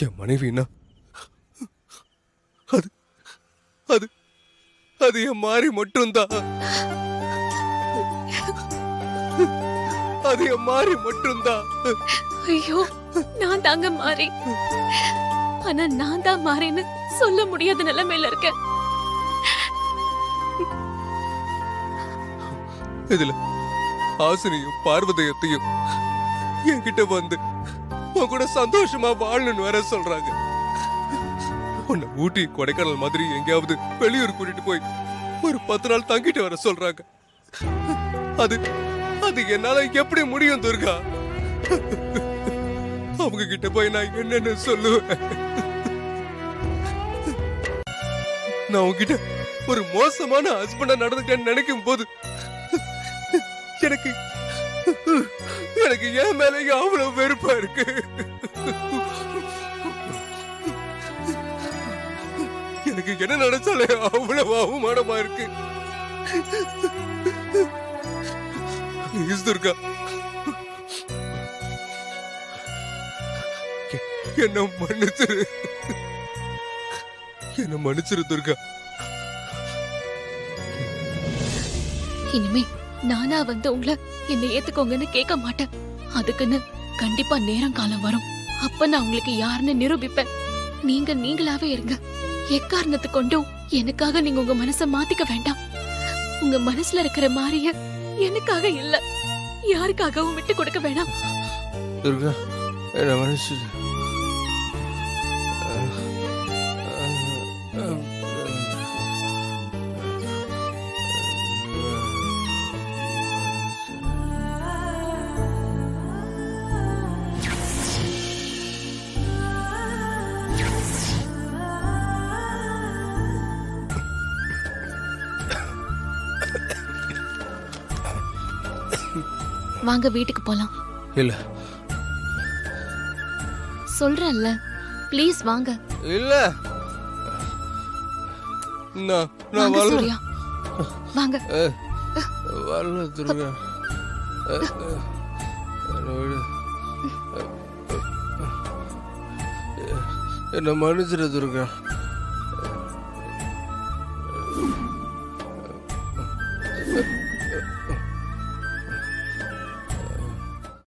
என் மனைவினா அது அது அது என் மாறி மட்டும்தான். அது என் மாறி மட்டும்தான். ஐயோ, நான் தாங்க மாறி. ஆனா நான் தான் மாறின்னு சொல்ல முடியாத நிலைமையில இருக்கேன். இதுல ஹாசினியும் பார்வதியத்தையும் என்கிட்ட வந்து உன் கூட சந்தோஷமா வாழணும்னு வேற சொல்றாங்க. உன்னை ஊட்டி கொடைக்கானல் மாதிரி எங்கேயாவது வெளியூர் கூட்டிட்டு போய் ஒரு 10 நாள் தங்கிட்டு வர சொல்றாங்க. அது அது என்னால எப்படி முடியும் துர்கா? அவங்க கிட்ட போய் நான் என்னன்னு சொல்லுவேன்? நான் உங்ககிட்ட ஒரு மோசமான ஹஸ்பண்டா நடந்துட்டேன்னு நினைக்கும் போது எனக்கு எனக்கு என் மேலேயே அவ்வளவு வெறுப்பா இருக்கு. எனக்கு என்ன நினைச்சாலே அவ்வளவு அவமானமா இருக்கு. ப்ளீஸ் துர்கா, என்ன மன்னிச்சிரு. என்ன மன்னிச்சிரு துர்கா. இனிமே நானா வந்து உங்களை என்ன ஏத்துக்கோங்கன்னு கேட்க மாட்டேன். அதுக்குன்னு கண்டிப்பா நேரம் காலம் வரும். அப்ப நான் உங்களுக்கு யாருன்னு நிரூபிப்பேன். நீங்க நீங்களாவே இருங்க. எக்காரணத்து கொண்டும் எனக்காக நீங்க உங்க மனச மாத்திக்க வேண்டாம். உங்க மனசுல இருக்கிற மாறிய எனக்காக இல்ல, யாருக்காகவும் விட்டு கொடுக்க வேணாம். துர்கா, என்ன மன்னிச்சிரு. வாங்க வீட்டுக்கு போலாம். இல்ல சொல்றேன்ல, ப்ளீஸ் வாங்க. இல்ல நான் வாங்க வரல. சூர்யா, வாங்க. வரல துர்கா. என்னை விடு. என்ன மன்னிச்சிரு துர்கா.